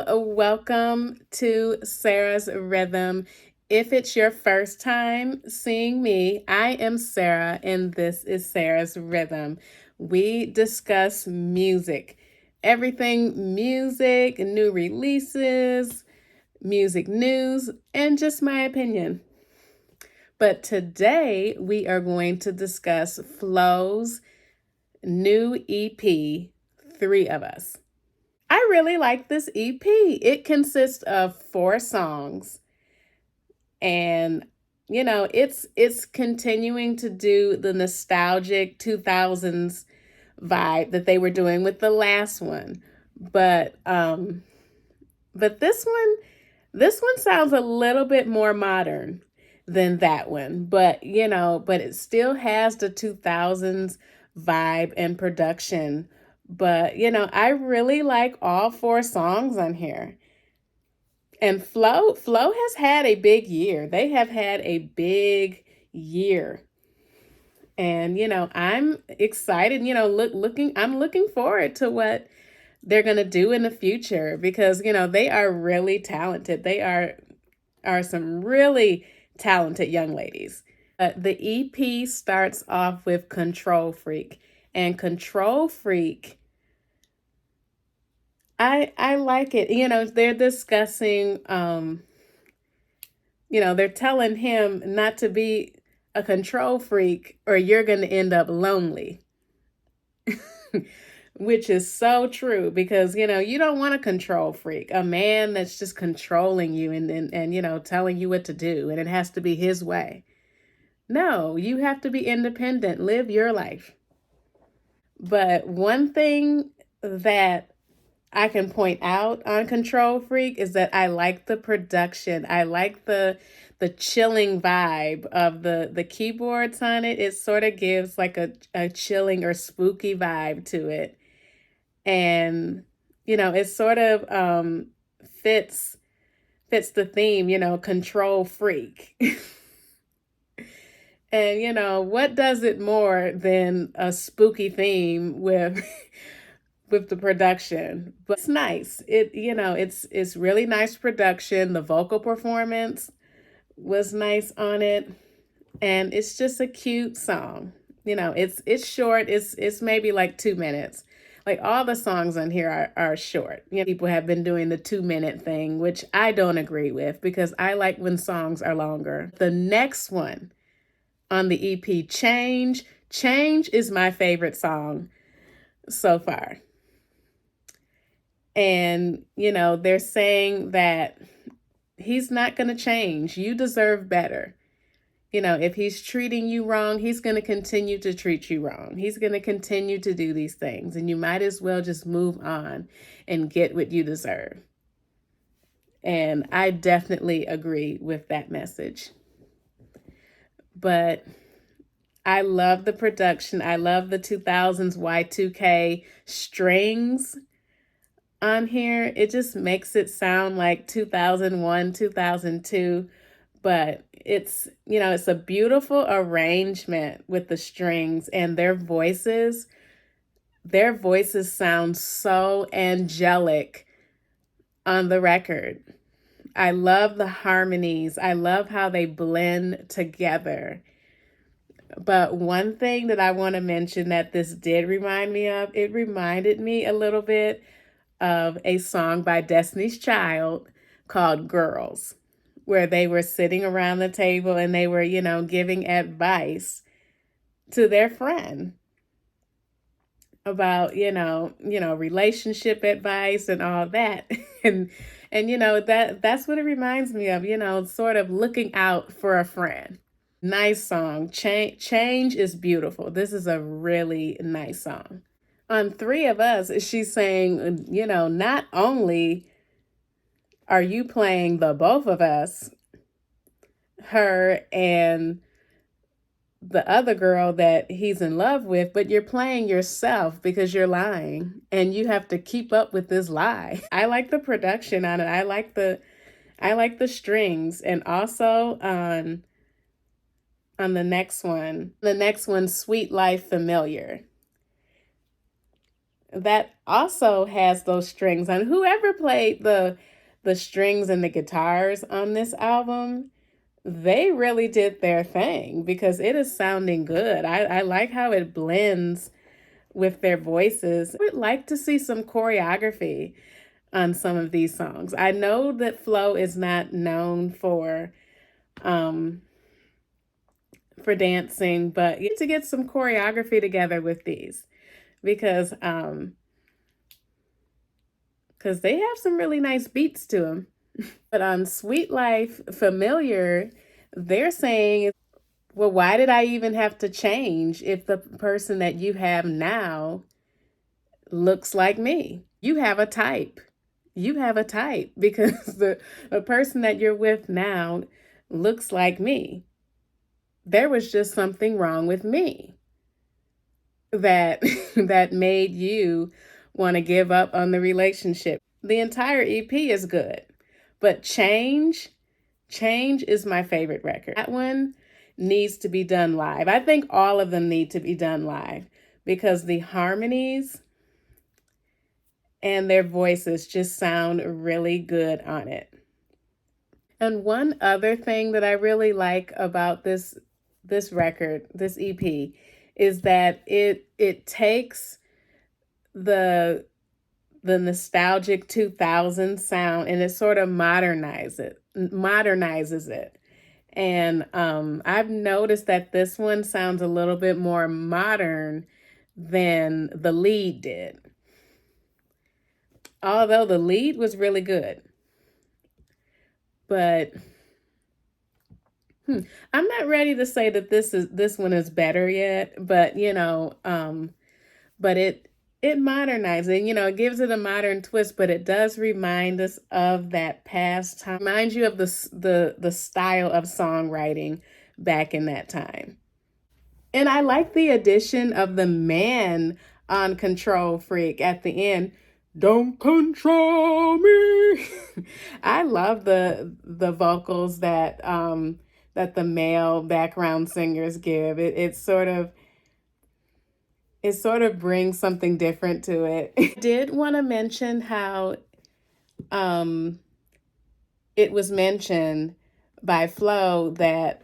Welcome to Sarah's Rhythm. If it's your first time seeing me, I am Sarah and this is Sarah's Rhythm. We discuss music, everything music, new releases, music news, and just my opinion. But today we are going to discuss Flo's new EP, Three of Us. I really like this EP. It consists of 4 songs, and it's continuing to do the nostalgic 2000s vibe that they were doing with the last one. But this one sounds a little bit more modern than that one. But it still has the 2000s vibe and production. But I really like all 4 songs on here. And Flo has had a big year. They have had a big year. And I'm excited, I'm looking forward to what they're going to do in the future because they are really talented. They are some really talented young ladies. The EP starts off with Control Freak, and Control Freak, I like it. They're discussing they're telling him not to be a control freak or you're going to end up lonely. Which is so true because you don't want a control freak, a man that's just controlling you and telling you what to do and it has to be his way. No, you have to be independent, live your life. But one thing that I can point out on Control Freak is that I like the production. I like the chilling vibe of the keyboards on it. It sort of gives like a chilling or spooky vibe to it. And it sort of fits the theme, Control Freak. And what does it more than a spooky theme with with the production? But it's nice. It's really nice production. The vocal performance was nice on it, and it's just a cute song. It's short. It's maybe like 2 minutes. Like all the songs on here are short. People have been doing the 2 minute thing, which I don't agree with because I like when songs are longer. The next one on the EP, Change. Change is my favorite song so far. And, they're saying that he's not going to change. You deserve better. If he's treating you wrong, he's going to continue to treat you wrong. He's going to continue to do these things. And you might as well just move on and get what you deserve. And I definitely agree with that message. But I love the production. I love the 2000s Y2K strings on here. It just makes it sound like 2001, 2002, but it's a beautiful arrangement with the strings and their voices. Their voices sound so angelic on the record. I love the harmonies. I love how they blend together. But one thing that I want to mention that this did remind me of, it reminded me a little bit of a song by Destiny's Child called Girls, where they were sitting around the table and they were, giving advice to their friend about, relationship advice and all that. and that's what it reminds me of, sort of looking out for a friend. Nice song. Change is beautiful. This is a really nice song. On Three of Us, she's saying, not only are you playing the both of us, her and the other girl that he's in love with, but you're playing yourself because you're lying and you have to keep up with this lie. I like the production on it. I like the strings, and also on the next one, Sweet Life Familiar. that also has those strings on. Whoever played the strings and the guitars on this album, they really did their thing because it is sounding good. I like how it blends with their voices. I would like to see some choreography on some of these songs. I know that Flo is not known um for dancing, but you need to get some choreography together with these because they have some really nice beats to them. But on Sweet Life Familiar, they're saying, well, why did I even have to change if the person that you have now looks like me? You have a type. You have a type because the person that you're with now looks like me. There was just something wrong with me that that made you want to give up on the relationship. The entire EP is good, but Change is my favorite record. That one needs to be done live. I think all of them need to be done live because the harmonies and their voices just sound really good on it. And one other thing that I really like about this record, this EP, is that it takes the nostalgic 2000s sound and it sort of modernizes it. And I've noticed that this one sounds a little bit more modern than the lead did. Although the lead was really good. But I'm not ready to say that this one is better yet, but but it modernizes it, it gives it a modern twist, but it does remind us of that past time. Reminds you of the style of songwriting back in that time. And I like the addition of the man on Control Freak at the end. Don't control me. I love the vocals that the male background singers give. It sort of brings something different to it. I did want to mention how um it was mentioned by Flo that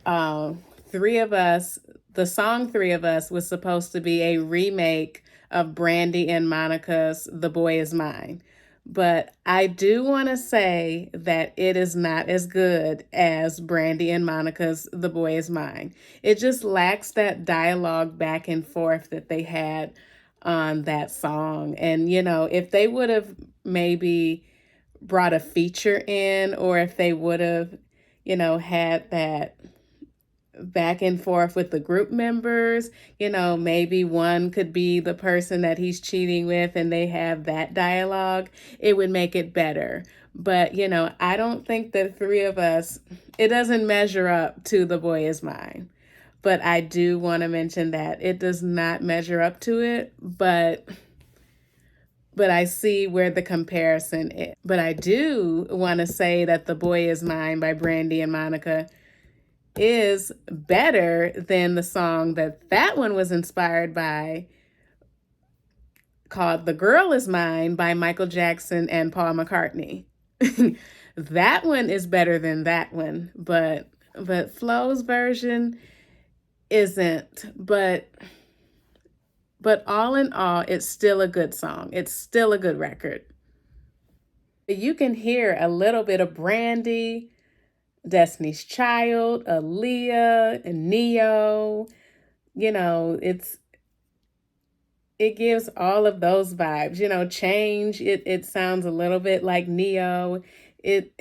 Three of Us, the song Three of Us was supposed to be a remake of Brandy and Monica's The Boy Is Mine. But I do want to say that it is not as good as Brandy and Monica's The Boy Is Mine. It just lacks that dialogue back and forth that they had on that song. And, if they would have maybe brought a feature in, or if they would have, had that back and forth with the group members, maybe one could be the person that he's cheating with and they have that dialogue, it would make it better. But, I don't think that Three of Us, it doesn't measure up to The Boy Is Mine. But I do want to mention that it does not measure up to it, but I see where the comparison is. But I do want to say that The Boy Is Mine by Brandy and Monica is better than the song that one was inspired by, called The Girl Is Mine by Michael Jackson and Paul McCartney. That one is better than that one, but Flo's version isn't. But all in all, it's still a good song. It's still a good record. You can hear a little bit of Brandy, Destiny's Child, Aaliyah, and Neo. It gives all of those vibes. Change, it sounds a little bit like Neo. It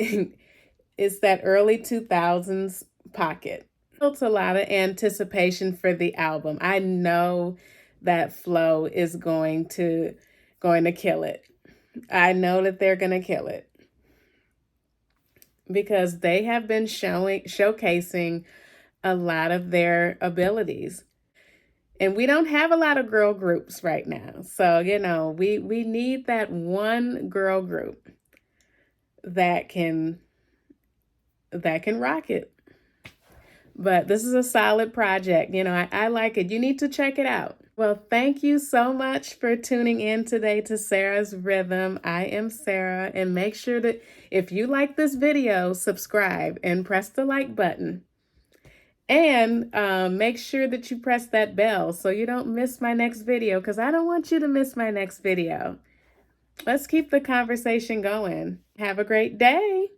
it's that early 2000s pocket. Built a lot of anticipation for the album. I know that Flo is going to kill it. I know that they're going to kill it because they have been showcasing a lot of their abilities. And we don't have a lot of girl groups right now. So, we need that one girl group that can rock it. But this is a solid project. I like it. You need to check it out. Well, thank you so much for tuning in today to Sarah's Rhythm. I am Sarah, and make sure that if you like this video, subscribe and press the like button. And make sure that you press that bell so you don't miss my next video, because I don't want you to miss my next video. Let's keep the conversation going. Have a great day.